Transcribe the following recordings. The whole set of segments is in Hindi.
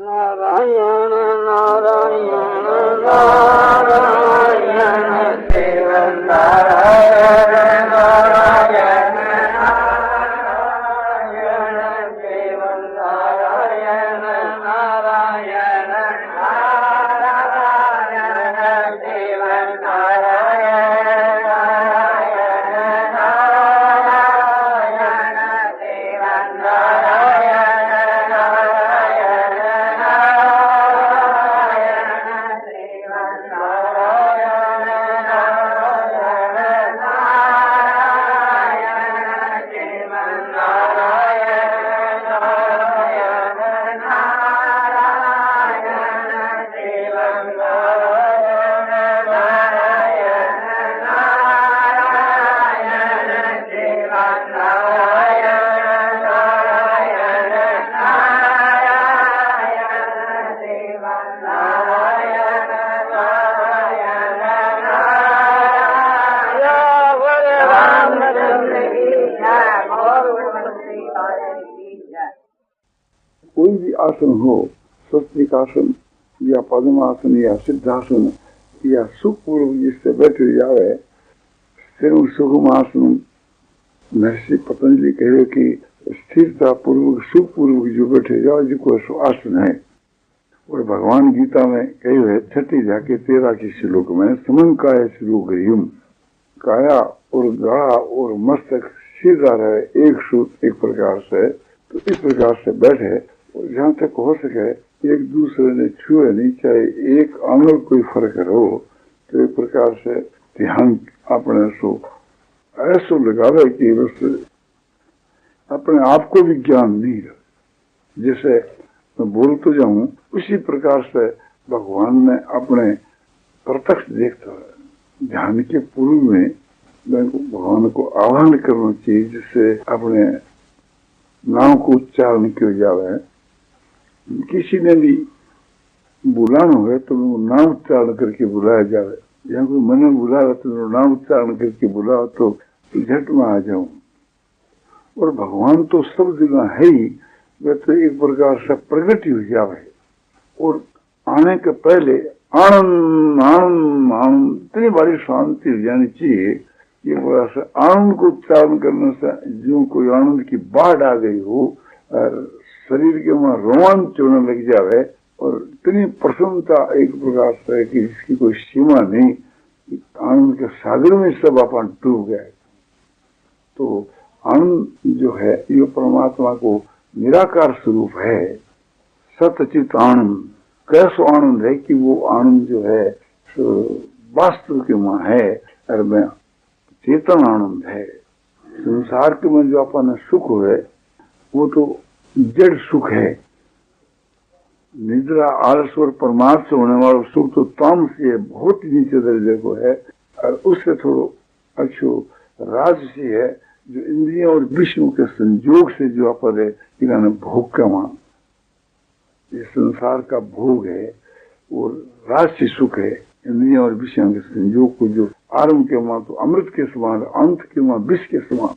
नारायण नारायण नारायण देव नारायण नारायण नारायण देव नारायण नारायण नारायण देव नारायण नारायण देव कोई भी आसन हो, स्वस्तिकासन या पद्मासन या सिद्धासन या सुखपूर्वक जिससे बैठे जावे, सुखमासन महर्षि पतंजलि कहे कि स्थिरता पूर्वक सुखपूर्वक जो बैठे जाओ जिसको आसन है। और भगवान गीता में कहे हुए 6 जाके 13 के श्लोक में समन काय श्लोकरियुम, काया और गला और मस्तक सीधा रहे, एक सूत्र एक प्रकार से, तो इस प्रकार से बैठे और जहाँ तक हो सके एक दूसरे ने छुए नहीं, चाहे एक अंगुल कोई फर्क हो, तो एक प्रकार से ध्यान अपने सो ऐसा लगावे कि बस अपने आप को भी ज्ञान नहीं रहे। जैसे मैं बोल तो जाऊं उसी प्रकार से भगवान ने अपने प्रत्यक्ष देखता है। ध्यान के पूर्व में भगवान को आह्वान करना चाहिए, जिससे अपने नाम को उच्चारण किया जावे। किसी ने भी बुलाना हो तो नाम उच्चारण करके बुलाया जावे, या कोई मन बुला तो नाम उच्चारण करके बुलाओ तो झट में आ जाऊं। और भगवान तो सब जगह है ही, वे तो एक प्रकार से प्रकट ही हो जावे। और आने के पहले आनंद आनंद आनंद इतनी बड़ी शांति हो जानी चाहिए कि से आनंद को उच्चारण करने से जो कोई आनंद की बाढ़ आ गई हो और शरीर के वहां रोमांच होने लग जावे, और इतनी प्रसन्नता एक प्रकार से कि जिसकी कोई सीमा नहीं, आनंद के सागर में सब अपन डूब गए। तो आनंद जो है ये परमात्मा को निराकार स्वरूप है, सतचित आनंद। कैसो आनंद है कि वो आनंद जो है वास्तव के वहां है, और में चेतन आनंद है। संसार के में जो अपन सुख है वो तो जड़ सुख है। निद्रा आलस और परमार्थ से होने वाला सुख तो तामसी है, बहुत नीचे दर्जे को है, और उससे थोड़ा अच्छो राजसी है, जो इंद्रियों और विषयों के संयोग से जो अपन है भोग का वहां ये संसार का भोग है, और राजसी सुख है। इंद्रियों और विषयों के संयोग को जो आरंभ के वहां तो अमृत के समान, अंत के वहां विष के समान,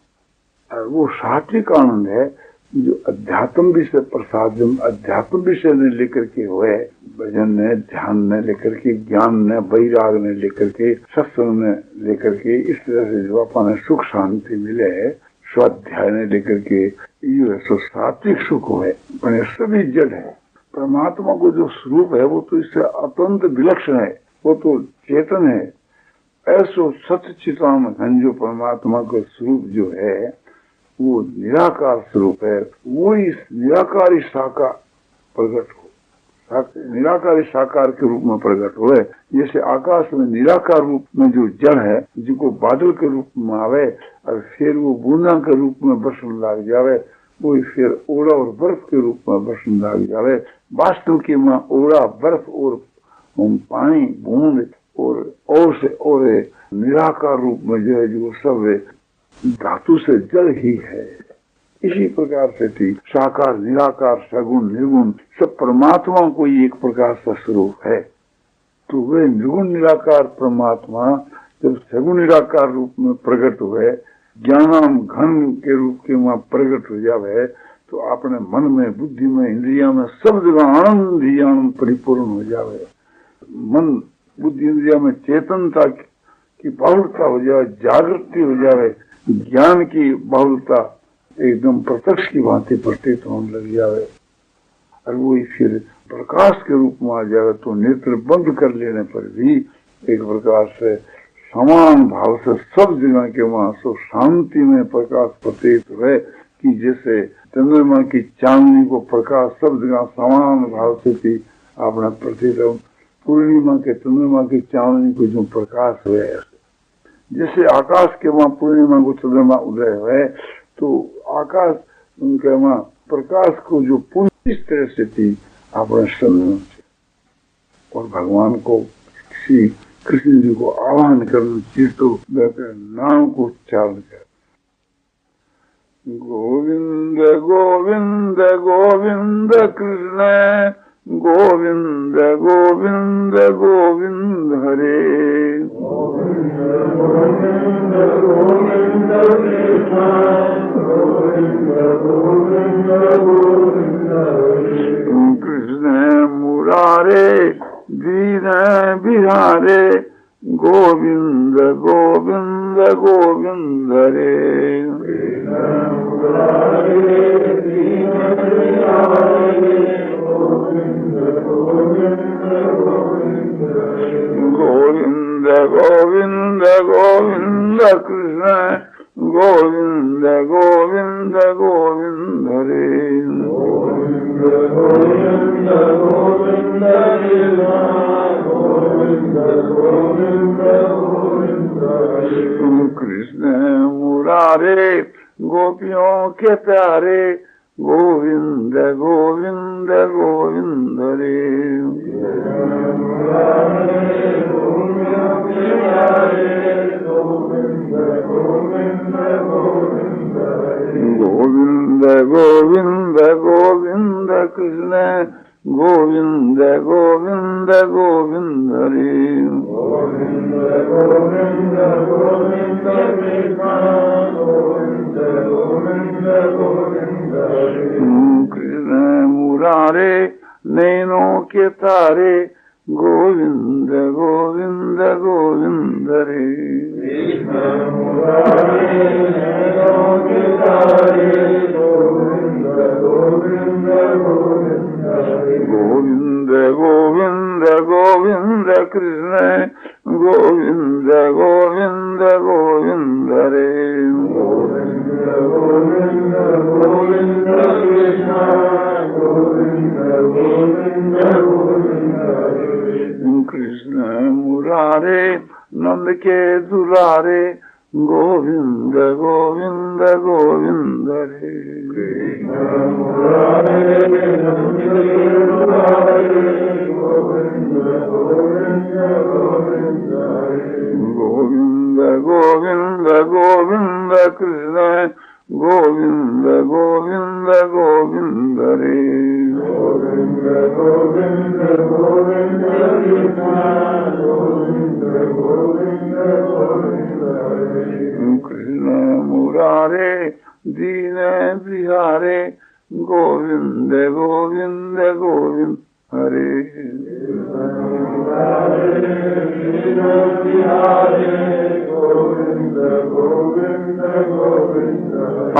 और वो सात्विक आनंद है जो अध्यात्म विषय प्रसाद अध्यात्म विषय ने लेकर के हुए, भजन ने, ध्यान ने लेकर के, ज्ञान ने, वैराग ने लेकर के, सत्संग ने लेकर के, इस तरह से जो अपने सुख शांति मिले है, स्वाध्याय ने लेकर के, ये सात्विक सुख है। सभी जड़ है। परमात्मा को जो स्वरूप है वो तो इससे अत्यंत विलक्षण है, वो तो चेतन है। ऐसो सच्चितान घन जो परमात्मा का स्वरूप जो है वो निराकार स्वरूप है। वो इस निराकारी साकार प्रकट हो, निराकारी साकार के रूप में प्रकट हो। जैसे आकाश में निराकार रूप में जो जड़ है जिसको बादल के रूप में आवे और फिर वो बूंदा के रूप में बरसन लग जावे, वो फिर ओड़ा और बर्फ के रूप में बरसन लग जावे। वास्तव के में ओड़ा, बर्फ और पानी, बूंद और से और निराकार रूप में जो है जो सब धातु से जड़ ही है। इसी प्रकार से थी साकार, निराकार, सगुण, निर्गुण सब परमात्मा को ही एक प्रकार का स्वरूप है। तो वे निर्गुण निराकार परमात्मा जब सगुण निराकार रूप में प्रकट हुए, ज्ञानाम घन के रूप के वहां प्रकट हो जावे, तो तो अपने मन में, बुद्धि में, इंद्रिया में सब जगह आनंद ही आनंद परिपूर्ण हो जावे। मन, बुद्धि, इंद्रिया में चेतनता की बाहुलता हो जाए, जागृति हो जावे, ज्ञान की बाहुलता एकदम प्रत्यक्ष की भांति प्रतीत होने लग जावे और वो फिर प्रकाश के रूप में आ जावे। तो नेत्र बंद कर लेने पर भी एक प्रकार से समान भाव से सब जगह के वहां सब शांति में प्रकाश प्रतीत हुए कि जैसे चंद्रमा की चांदनी को प्रकाश सब जगह समान भाव से थी आपने प्रतीत। पूर्णिमा के चंद्रमा की चांदनी को जो प्रकाश हुए, जैसे आकाश के वहां पूर्णिमा को चंद्रमा उदय हुए तो आकाश उनके वहां प्रकाश को जो पूरी इस तरह से थी अपने चंद्रमा से। और भगवान को किसी कृष्ण जी को आह्वान करना चाहिए तो नाम को उच्चारण कर गोविंद गोविंद गोविंद कृष्ण गोविंद गोविंद गोविंद हरे। गोविंद गोविंद गोविंद कृष्ण गोविंद गोविंद गोविंद हरे। कृष्ण मुरारे दीन बिहारे गोविंद गोविंद गोविंद हरे। गोविंद गोविंद गोविंद कृष्ण गोविंद गोविंद गोविंद हरे। गोविंद गोविंद गोविंद गोविंद गोविंद गोविंद हरे। कृष्ण मुरारे गोपियों के प्यारे गोविंद गोविंद गोविंद हरे। गोविंद गोविंद गोविंद कृष्ण गोविंद गोविंद गोविंद हरे। गोविंद गोविंद गोविंद गोविंद गोविंद कृष्ण मुरारे नैनों के तारे गोविंद गोविंद गोविंद हरे। गोविंद गोविंद गोविंद कृष्ण गोविंद गोविंद गोविंद हरे। गोविंद गोविंद कृष्ण गोविंद गोविंद गोविंद कृष्ण मुरारे नंद के दुलारे गोविंद गोविंद गोविंद हरे। गोविंद गोविंद गोविंद कृष्ण गोविंद गोविंद गोविंद हरे। गोविंद गोविंद गोविंद गोविंद गोविंद गोविंद कृष्ण मुरारे दीन बिहारे गोविंद गोविंद गोविंद हरे।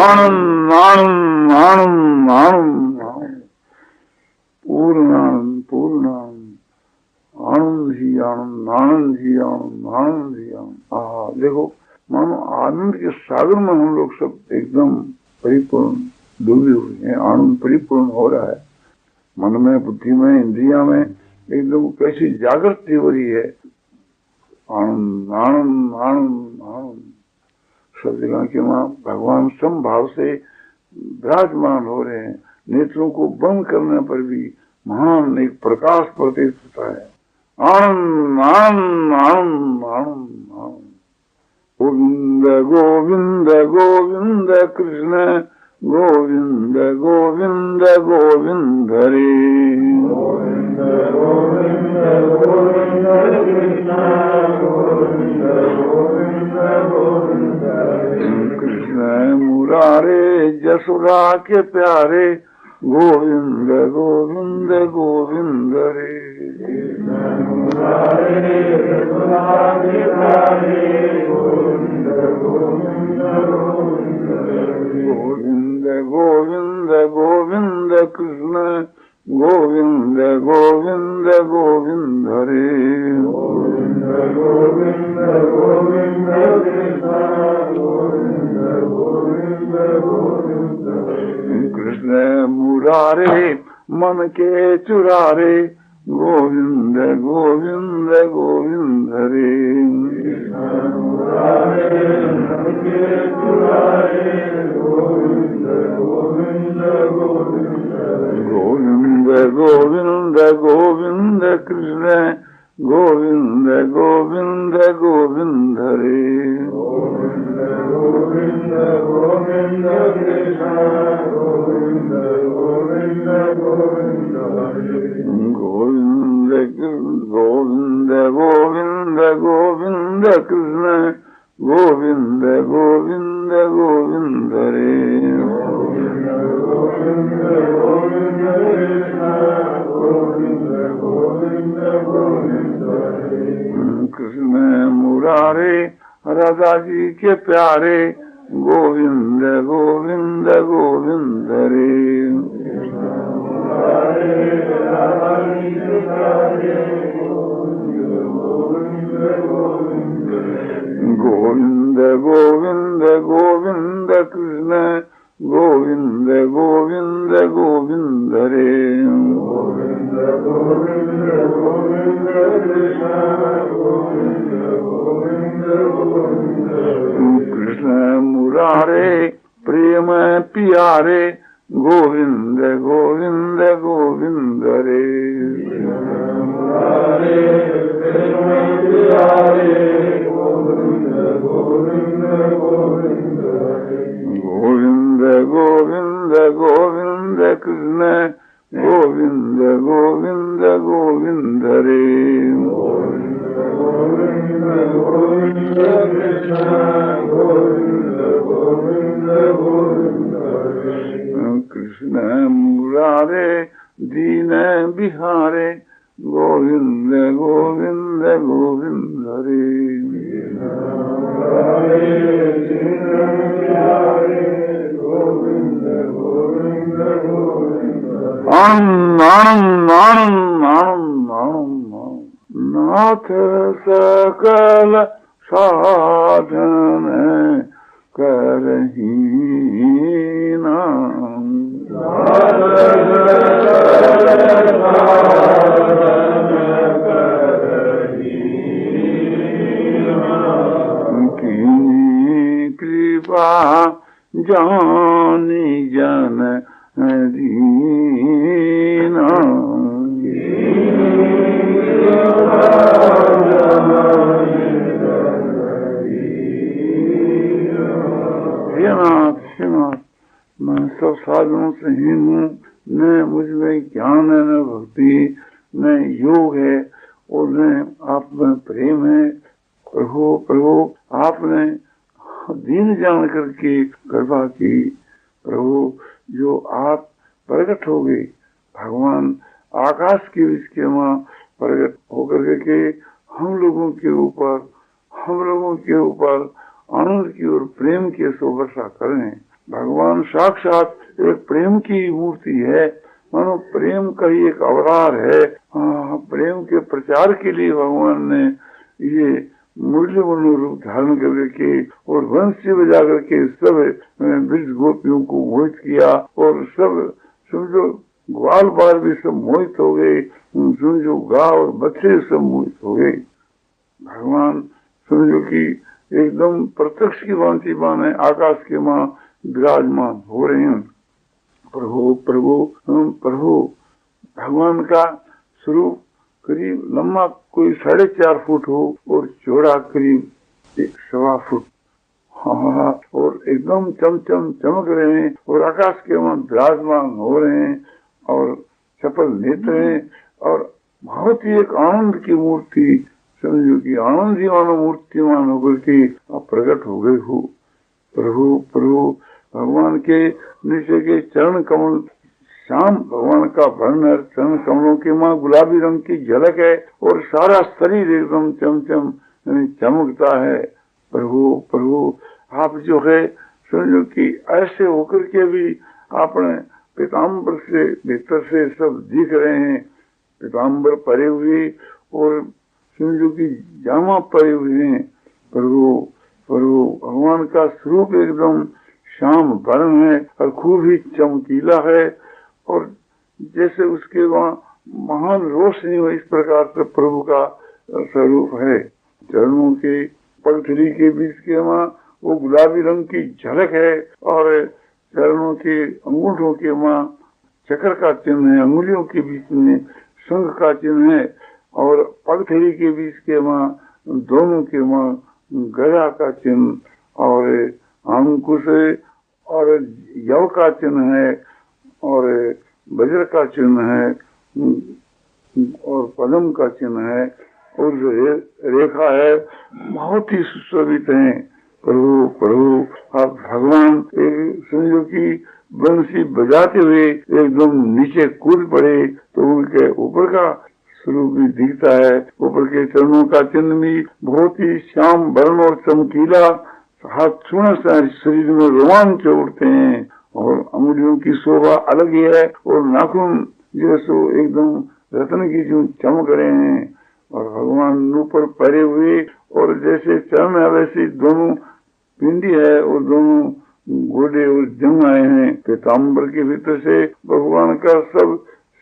आनंद आनंद आनंद आनंद पूर्ण आनंद पूर्ण आनंद ही आनंद आनंद ही आनंद आनंद ही आनंद। देखो मानो आनंद के सागर में हम लोग सब एकदम परिपूर्ण डूबे हुए हैं। आनंद परिपूर्ण हो रहा है मन में, बुद्धि में, इंद्रिया में एकदम कैसी जागृति हो रही है। आनंद आनंद आनंद आनंद सब जगह के वहां भगवान समभाव से विराजमान हो रहे हैं। नेत्रों को बंद करने पर भी महान एक प्रकाश प्रतीत होता है। आनंद आनंद आनंद आनंद आनंद। गोविंद गोविंद गोविंद कृष्ण गोविंद गोविंद गोविंद हरे। गोविंद गोविंद गोविंद कृष्ण गोविंद गोविंद गोविंद कृष्ण मुरारे जस यशोदा के प्यारे गोविंद गोविंद गोविंद रे। गोविंद गोविंद गोविंद कृष्ण गोविंद गोविंद गोविंद रे। गोविंद गोविंद गोविंद कृष्ण मुरारे मन के चुरारे गोविंद गोविंद गोविंद रे। गोविंद गोविंद गोविंद कृष्ण गोविंद गोविंद गोविंद रे। गोविंद गोविंद गोविंद कृष्ण गोविंद गोविंद गोविंद गोविंद गोविंद गोविंद गोविंद कृष्ण गोविंद गोविंद गोविंद रे। गोविंद गोविंद गोविंद कृष्ण गोविंद गोविंद गोविंद कृष्ण मुरारे राधा जी के प्यारे गोविंद गोविंद गोविंद रे। गोविंद गोविंद गोविंद कृष्ण गोविंद गोविंद गोविंद रे। गोविंद गोविंद गोविंद कृष्ण गोविंद गोविंद गोविंद कृष्ण मुरारे प्रेम प्यारे गोविंद गोविंद गोविंद रे। गोविंद गोविंद गोविंद कृष्ण गोविंद गोविंद गोविंद रे। गोविंद गोविंद कृष्ण गोविंद गोविंद गोविंद कृष्ण मुरारे दीन बिहारे गोविंद गोविंद गोविंद रे। आनंद आनंद आनंद आनंद आनंद नाथ सकल साधन करही नाम। कृपा जानी जन दीना। मैं सब साधनों से हीन हूँ, न मुझमें ज्ञान है, न भक्ति, न योग है और न आप में प्रेम है। प्रभु प्रभु आपने दीन जान करके कृपा की। प्रभु जो आप प्रकट हो गए, भगवान आकाश के बीच के वहाँ प्रकट होकर के हम लोगों के ऊपर आनंद की और प्रेम की वर्षा करें। भगवान साक्षात एक प्रेम की मूर्ति है, मानो प्रेम का ही एक अवतार है। प्रेम के प्रचार के लिए भगवान ने ये मूल्यवान रूप धारण करके और वंशी बजा करके सब ब्रज गोपियों को मोहित किया और सब समझो ग्वाल बाल भी सब मोहित हो गए, समझो गाय और बच्चे सब मोहित हो गए। भगवान समझो कि एकदम प्रत्यक्ष की भांति माने आकाश के मां विराजमान हो रहे हैं। प्रभु प्रभु प्रभु भगवान का स्वरूप करीब लंबा कोई 4.5 फुट हो और चौड़ा करीब 1.25 फुट। हाँ, और एकदम चमचम चमक रहे हैं और आकाश के वहां विराजमान हो रहे हैं और चपल नेत्र हैं और बहुत ही एक आनंद की मूर्ति, समझो कि आनंद ही मानो मूर्तिमान होकर के आप प्रकट हो गए हो। प्रभु प्रभु भगवान के नीचे के चरण कमल, श्याम भगवान का वर्ण चरण कमलों के माँ गुलाबी रंग की झलक है और सारा शरीर एकदम चमचम चमकता है। प्रभु प्रभु आप जो है समझो कि ऐसे होकर के भी आपने पीताम्बर से भीतर से सब दिख रहे हैं, पीताम्बर परे हुए और समझो कि जामा परे हुए हैं। प्रभु प्रभु भगवान का स्वरूप एकदम श्याम वर्ण है और खूब ही चमकीला है और जैसे उसके वहाँ महान रोशनी हो, इस प्रकार से प्रभु का स्वरूप है। चरणों के पगथरी के बीच के वहाँ वो गुलाबी रंग की झलक है और चरणों के अंगूठों के वहाँ चक्र का चिन्ह है, अंगुलियों के बीच में शंख का चिन्ह है और पगथरी के बीच के वहाँ दोनों के वहाँ गदा का चिन्ह और अंकुश और यव का चिन्ह है और वज्र का चिन्ह है और पद्म का चिन्ह है और जो रेखा है बहुत ही सुशोभित है। प्रभु प्रभु आप भगवान समझो कि बंसी बजाते हुए एकदम नीचे कूद पड़े तो उनके ऊपर का स्वरूप भी दिखता है। ऊपर के चरणों का चिन्ह भी बहुत ही श्याम वर्ण और चमकीला, हाथ छूने से शरीर में रोमांच उठते हैं और अंगुलियों की शोभा अलग ही है और नाखून जो सो एकदम रत्न की जो चमक रहे हैं और भगवान ऊपर परे हुए और जैसे चरण है वैसे दोनों पिंडी है और दोनों गोडे और जंग आए हैं। पीताम्बर के भीतर से भगवान का सब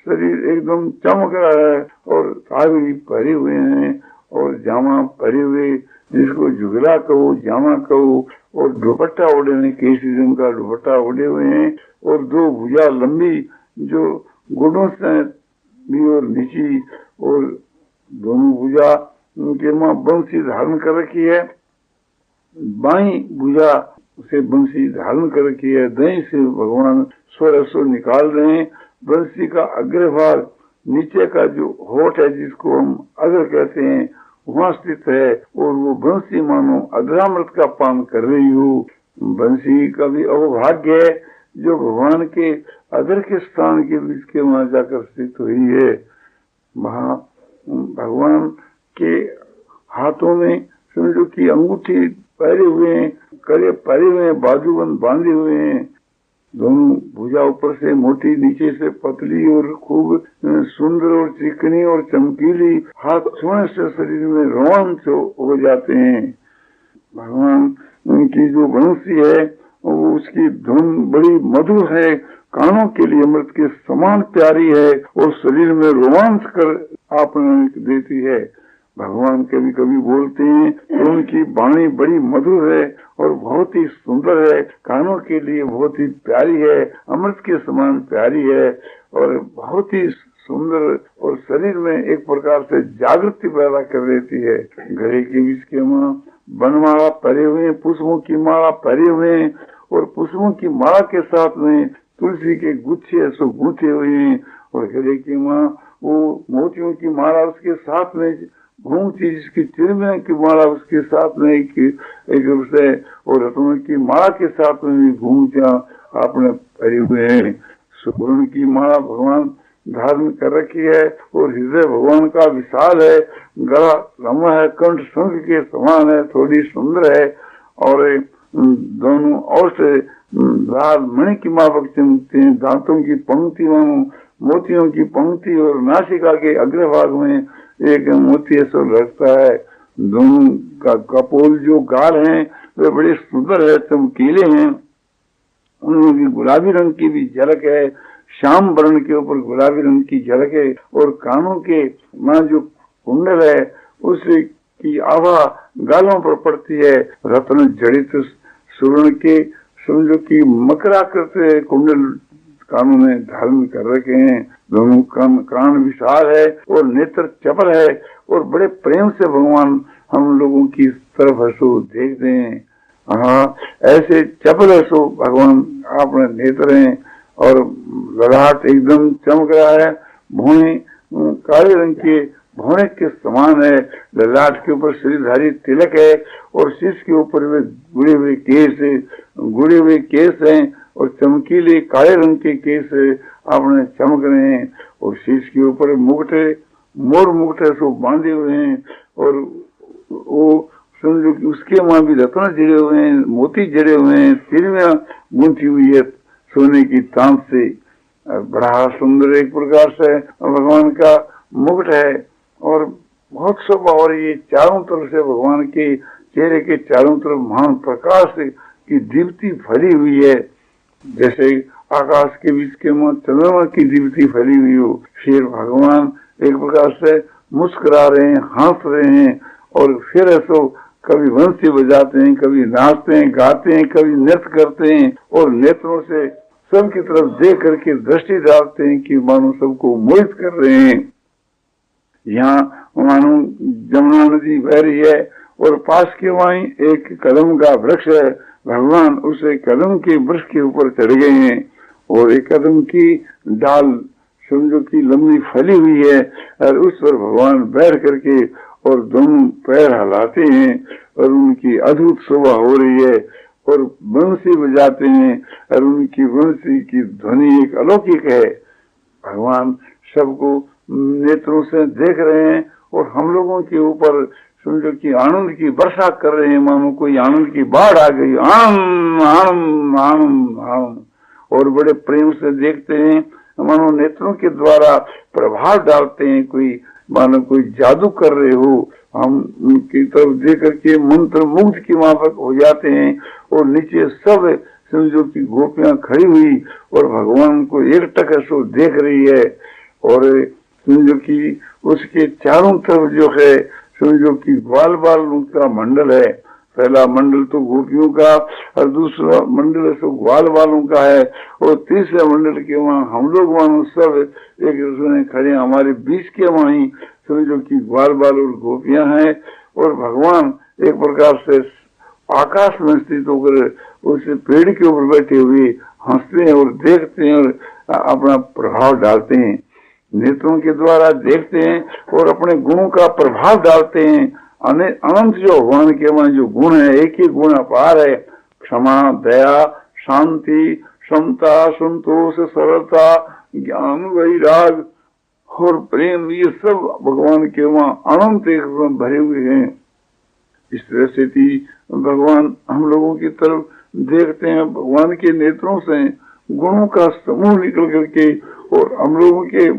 शरीर एकदम चमक रहा है और साड़ी परे हुए हैं और जामा परे हुए, जिसको जुगला कहो जामा कहो, और दुपट्टा ओढ़े हुए, केसरी रंग का दुपट्टा ओढ़े हुए हैं और दो भुजा लंबी जो घुटनों से भी और नीची और दोनों भुजा उनके माँ बंसी धारण कर रखी है, बाई भुजा से बंसी धारण कर रखी है। दही से भगवान स्वर स्वर निकाल रहे हैं। बंसी का अग्रभाग नीचे का जो होठ है जिसको हम अग्र कहते हैं वहाँ स्थित है और वो बंसी मानो अग्रामृत का पान कर रही हो। बंसी का भी अवभाग्य है जो भगवान के अग्र के स्थान के बीच के वहाँ जाकर स्थित हुई है। वहाँ भगवान के हाथों में समझो कि अंगूठी पहरे हुए हैं, करे पहरे हुए हैं, बाजूबंद बांधे हुए हैं, दोनों भुजा ऊपर से मोटी नीचे से पतली और खूब सुंदर और चिकनी और चमकीली, हाथ छूने से शरीर में रोमांच हो जाते हैं। भगवान की जो बंसी है वो उसकी धुन बड़ी मधुर है, कानों के लिए अमृत के समान प्यारी है और शरीर में रोमांच कर आपने देती है। भगवान कभी कभी बोलते हैं तो उनकी वाणी बड़ी मधुर है और बहुत ही सुंदर है, कानों के लिए बहुत ही प्यारी है, अमृत के समान प्यारी है और बहुत ही सुंदर और शरीर में एक प्रकार से जागृति पैदा कर देती है। गले के बीच के माँ बनमाला पहरे हुए, पुष्पों की माला पहरे हुए और पुष्पों की माला के साथ में तुलसी के गुच्छे ऐसे गूंथे हुए हैं और गले की माँ वो मोतियों की माला उसके साथ में घूमती, जिसकी चिरमिया की माला उसके साथ में एक रूप से और रत्नों की माला के साथ में भी घूमतियां आपने पहरे हुए हैं। सुवर्ण की माला भगवान धारण कर रखी है और हृदय भगवान का विशाल है, गला लंबा है, कंठ शंख के समान है, थोड़ी सुंदर है और दोनों और से लाल मणि की माफक चमकते हैं। दांतों की पंक्ति मानो मोतियों की पंक्ति और नासिका के अग्रभाग में एक मोती ऐसा लगता है। दोनों का कपोल जो गाल हैं वे बड़े सुंदर है, चमकीले हैं, उनमें भी गुलाबी रंग की भी झलक है, श्याम वर्ण के ऊपर गुलाबी रंग की झलक है और कानों के मां जो कुंडल है उसकी की आभा गालों पर पड़ती है। रत्न जड़ित सुवर्ण के समझो कि मकराकृत कुंडल कानों में धारण कर रखे हैं। दोनों कान विशाल है और नेत्र चपल है और बड़े प्रेम से भगवान हम लोगों की तरफ हंसो देखते हैं। हाँ, ऐसे चपल हंसो भगवान आपने नेत्र हैं और ललाट एकदम चमक रहा है। भौहें काले रंग के भौरे के समान है, ललाट के ऊपर श्रीधारी तिलक है और शीश के ऊपर वे गुड़े हुए केस हैं और चमकीले काले रंग के केस आपने चमक रहे हैं और शीश के ऊपर मुकुट है, मोर मुकुट है सो बांधे हुए हैं और वो समझो कि उसके वहां भी रत्न जड़े हुए हैं, मोती जड़े हुए हैं, तिरमिया गूंथी हुई है सोने की तांत से। बड़ा सुंदर एक प्रकार से भगवान का मुकुट है और बहुत शोभा और ये चारों तरफ से भगवान के चेहरे के चारों तरफ महान प्रकाश की दीप्ति फैली हुई है, जैसे आकाश के बीच के में चंद्रमा की दीप्ति फैली हुई हो। फिर भगवान एक प्रकार से मुस्कुरा रहे हैं, हंस रहे हैं और फिर ऐसो कभी वंशी बजाते हैं, कभी नाचते हैं, गाते हैं, कभी नृत्य करते हैं और नेत्रों से सबकी तरफ देख करके दृष्टि डालते हैं कि मानो सबको मोहित कर रहे हैं। यहाँ मानो जमुना नदी बह रही है और पास के वहीं एक कदम का वृक्ष है, भगवान उसे कदम के वृक्ष के ऊपर चढ़ गए हैं और एक कदम की डाल समझो की लंबी फैली हुई है और उस पर भगवान बैठ करके और दोनों पैर हिलाते हैं और उनकी अद्भुत शोभा हो रही है और बंसी बजाते हैं और उनकी बंसी की ध्वनि एक अलौकिक है। भगवान सबको नेत्रों से देख रहे हैं और हम लोगों के ऊपर समझो कि आनंद की वर्षा कर रहे हैं, मानो कोई आनंद की बाढ़ आ गई, आनंद आनंद आनंद आनंद, और बड़े प्रेम से देखते हैं, मानो नेत्रों के द्वारा प्रभाव डालते हैं, कोई मानो कोई जादू कर रहे हो। हम उनकी तरफ देख करके मंत्र मुग्ध की माफक हो जाते हैं और नीचे सब समझो की गोपियां खड़ी हुई और भगवान को एक टक सो देख रही है और समझो की उसके चारों तरफ जो है समझो की ग्वाल बाल उनका मंडल है। पहला मंडल तो गोपियों का और दूसरा मंडल तो ग्वाल वालों का है और तीसरे मंडल के वहाँ हम लोग वहाँ सब एक दूसरे खड़े, हमारे बीच के वहाँ ही समझो कि ग्वाल बाल और गोपियां हैं और भगवान एक प्रकार से आकाश में स्थित होकर उस पेड़ के ऊपर बैठे हुए हंसते हैं और देखते हैं और अपना प्रभाव डालते हैं, नेत्रों के द्वारा देखते हैं और अपने गुणों का प्रभाव डालते हैं। अनंत जो भगवान के वहां जो गुण है, एक ही गुण अपार है, क्षमा, दया, शांति, समता, संतोष, सरलता, ज्ञान, वैराग और प्रेम, ये सब भगवान के वहां अनंत एक भरे हुए हैं। इस तरह से भगवान हम लोगों की तरफ देखते हैं, भगवान के नेत्रों से गुणों का समूह निकल करके और हम लोगों के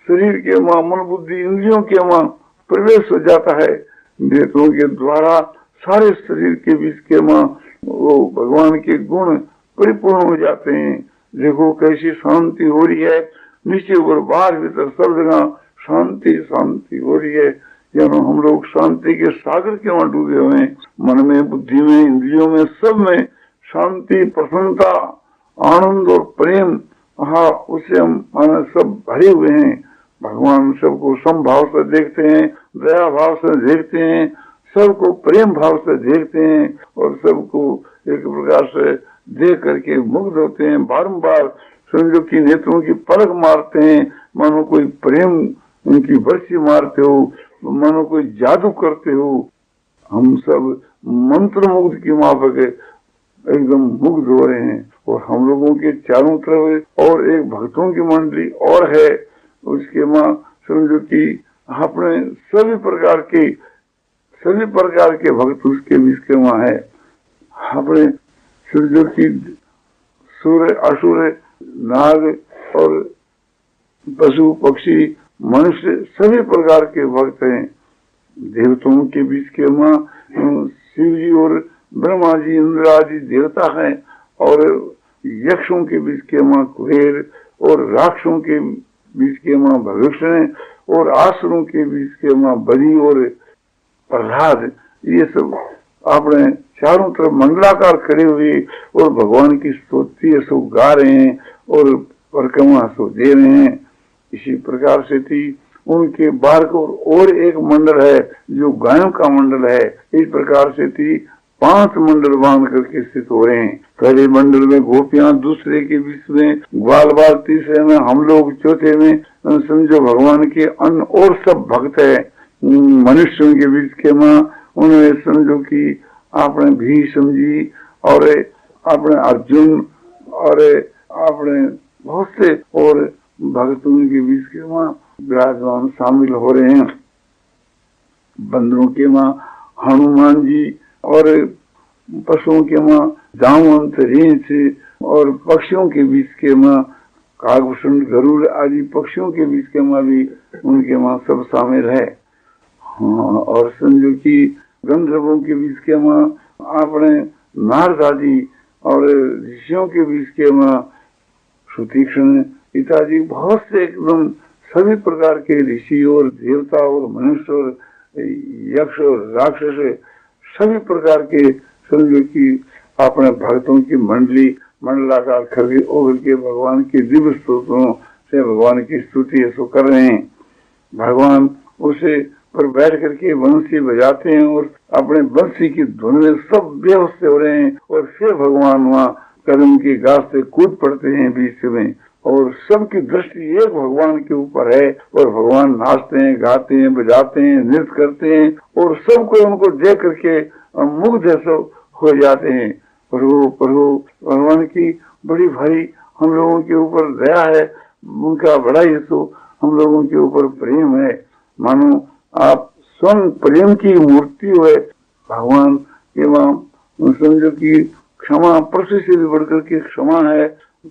शरीर के वहां मन बुद्धि इंद्रियों के वहां प्रवेश हो जाता है। नेत्रों के द्वारा सारे शरीर के बीच के वहां वो भगवान के गुण परिपूर्ण हो जाते हैं। देखो कैसी शांति हो रही है, नीचे ऊपर बाहर भीतर सब जगह शांति शांति हो रही है, यानी हम लोग शांति के सागर के वहां डूबे हुए हैं। मन में, बुद्धि में, इंद्रियों में, सब में शांति, प्रसन्नता, आनंद और प्रेम, हाँ उसे हम सब भरे हुए हैं। भगवान सबको समभाव से देखते हैं, दया भाव से देखते हैं, सबको प्रेम भाव से देखते हैं और सबको एक प्रकार से देख करके मुग्ध होते हैं। बारंबार समझो कि नेत्रों की पलक मारते हैं, मानो कोई प्रेम उनकी बरसी मारते हो, मानो कोई जादू करते हो। हम सब मंत्र मुग्ध की माफक एकदम मुग्ध हो रहे हैं और हम लोगों के चारों तरफ और एक भक्तों की मंडली और है, उसके माँ समझो कि अपने सभी प्रकार के भक्त उसके बीच के वहां है। अपने समझो कि सूर्य, असुर, नाग और पशु, पक्षी, मनुष्य सभी प्रकार के भक्त हैं। देवताओं के बीच के वहां शिव जी और ब्रह्मा जी, इंद्र आदि देवता हैं और यक्षों के बीच के वहां कुबेर और राक्षसों के बीच के वहां भविष्य और आसुरों के बीच के वहां बलि और प्रहलाद, ये सब अपने चारों तरफ मंडलाकार खड़े हुए और भगवान की स्तुति सब गा रहे हैं और परिक्रमा सो दे रहे हैं। इसी प्रकार से थी उनके बाहर को और एक मंडल है जो गायों का मंडल है। इस प्रकार से थी 5 मंडल बांध करके स्थित हो रहे हैं। पहले मंडल में गोपियां, दूसरे के बीच में ग्वाल बाल, तीसरे में हम लोग, चौथे में समझो भगवान के अन्य और सब भक्त है। मनुष्यों के बीच के माँ उन्हें समझो कि आपने भीष्म जी और अपने अर्जुन और अपने बहुत से और भक्तों के बीच के माँ विराजमान शामिल हो रहे हैं। बंदरों के माँ हनुमान जी और पशुओं के माँ जामवंत, रेंच और पक्षियों के बीच के माँ कागभूषण, गरुड़ आदि पक्षियों के बीच के माँ भी उनके माँ सब शामिल है। हाँ, और समझो कि गंधर्वों के बीच के माँ अपने नारद आदि और ऋषियों के बीच के माँ सुतीक्ष्ण इत्यादि बहुत से एकदम सभी प्रकार के ऋषि और देवता और मनुष्य और यक्ष और राक्षस सभी प्रकार के समझो कि अपने भक्तों की मंडलाकार खड़ी होकर के भगवान के दिव्य स्तोत्रों से भगवान की स्तुति ऐसो कर रहे हैं। भगवान उसे पर बैठ करके बंसी बजाते हैं और अपने बंसी की धुन में सब बेहोश हो रहे हैं और फिर भगवान वहाँ कदम की घास से कूद पड़ते हैं बीच में और सबकी दृष्टि एक भगवान के ऊपर है और भगवान नाचते हैं, गाते हैं, बजाते हैं, नृत्य करते हैं और सबको उनको देख करके मुग्ध हो जाते हैं। प्रभु प्रभु भगवान की बड़ी भारी हम लोगों के ऊपर दया है, उनका बड़ा ही तो हम लोगों के ऊपर प्रेम है। मानो आप स्वयं प्रेम की मूर्ति हुए भगवान के वहाँ समझो कि क्षमा पृथ्वी से भी बढ़कर के क्षमा है,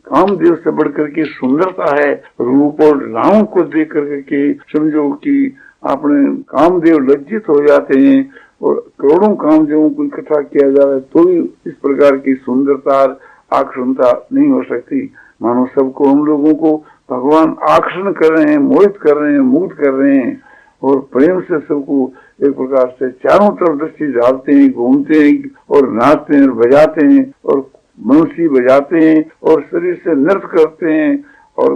कामदेव से बढ़कर के सुंदरता है। रूप और नाम को देख करके समझो कि अपने कामदेव लज्जित हो जाते हैं और करोड़ों कामदेवों को इकट्ठा किया जाए तो भी इस प्रकार की सुंदरता आकर्षणता नहीं हो सकती। मानो सबको हम लोगों को भगवान आकर्षण कर रहे हैं, मोहित कर रहे हैं, मुग्ध कर रहे हैं और प्रेम से सबको एक प्रकार से चारों तरफ दृष्टि डालते हैं, घूमते हैं और नाचते हैं और बजाते हैं और बंसी बजाते हैं और शरीर से नृत्य करते हैं और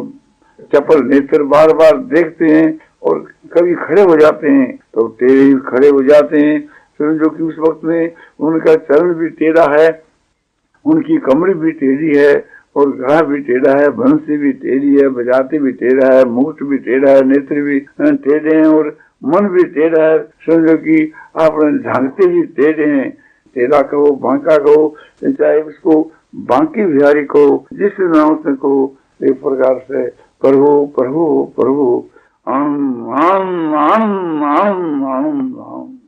चपल नेत्र बार बार देखते हैं और कभी खड़े हो जाते हैं तो टेढ़े खड़े हो जाते हैं। समझो कि उस वक्त में उनका चरण भी टेढ़ा है, उनकी कमर भी टेढ़ी है और गला भी टेढ़ा है, बंसी भी टेढ़ी है, बजाते भी टेढ़ा है, मुकुट भी टेढ़ा है, नेत्र भी टेढ़े हैं और मन भी टेढ़ा है। समझो कि आप झांकते भी टेढ़े हैं। टेढ़ा कहो, बांका कहो, चाहे उसको बांकी बिहारी कहो, जिस नाम से कहो, एक प्रकार से प्रभु प्रभु प्रभु आनंद आनंद आनंद आनंद आनंद आनंद।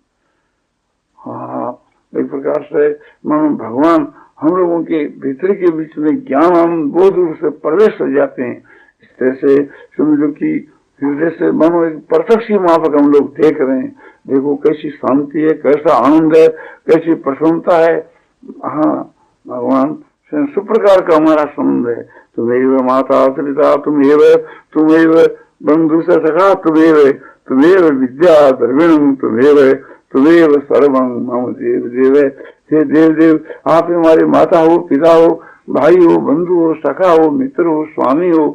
हाँ, एक प्रकार से मानो भगवान हम लोगों के भीतर के बीच में ज्ञान आनंद बोध रूप से प्रवेश हो जाते हैं। इस तरह से समझो कि हृदय से मानो एक प्रत्यक्ष माफक हम लोग देख रहे हैं। देखो कैसी शांति है, कैसा आनंद है, कैसी प्रसन्नता है। हाँ, भगवान से सुप्रकार का हमारा संबंध है। तुम्हें माता पिता, तुम्हें बंधु सखा, तुम्हें विद्या द्रविणम, तुम्हें सर्वं मम देव देव। हे देव देव, आप हमारे माता हो, पिता हो, भाई हो, बंधु हो, सखा हो, मित्र हो, स्वामी हो।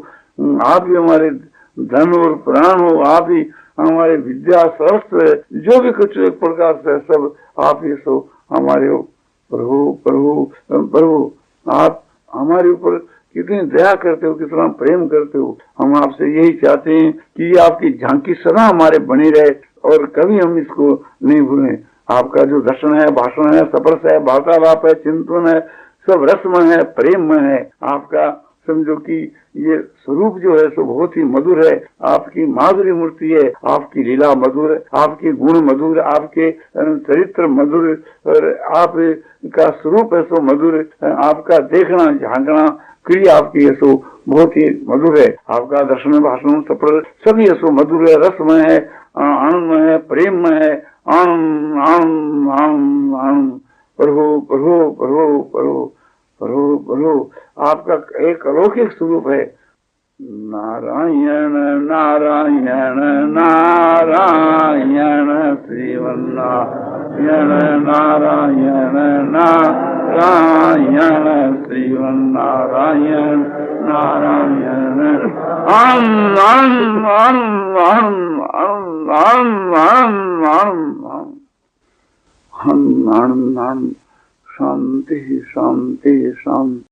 आप ही हमारे धन और प्राण हो, आप ही हमारे विद्या सर्वस्व है। जो भी कुछ एक प्रकार से सब आप ही सो हमारे हो। प्रभु प्रभु प्रभु, आप हमारे ऊपर कितनी दया करते हो, कितना प्रेम करते हो। हम आपसे यही चाहते हैं कि आपकी झांकी सदा हमारे बनी रहे और कभी हम इसको नहीं भूलें। आपका जो दर्शन है, भाषण है, स्पर्श है, वार्तालाप है, चिंतन है, सब रसमय है, प्रेममय है। आपका समझो कि ये स्वरूप जो है सो बहुत ही मधुर है। आपकी माधुरी मूर्ति है, आपकी लीला मधुर है, आपके गुण मधुर, आपके चरित्र मधुर और आपका स्वरूप है सो मधुर। आपका देखना झांकना क्रिया आपकी है सो बहुत ही मधुर है। आपका दर्शन भाषण सफल सभी है सो मधुर है, रसमय है, आनंदमय है, प्रेममय है। आनंद आनंद आनंद आनंद। प्रभु प्रभु प्रभु प्रभु प्रभु प्रभु, आपका एक अलौकिक स्वरूप है। नारायण नारायण नारायण श्रीवन्नारायण नारायण नारायण श्रीवन्नारायण नारायण। आनंद आनंद आनंद आनंद आनंद आनंद आनंद आनंद आनंद आनंद आनंद। शांति शांति शांति।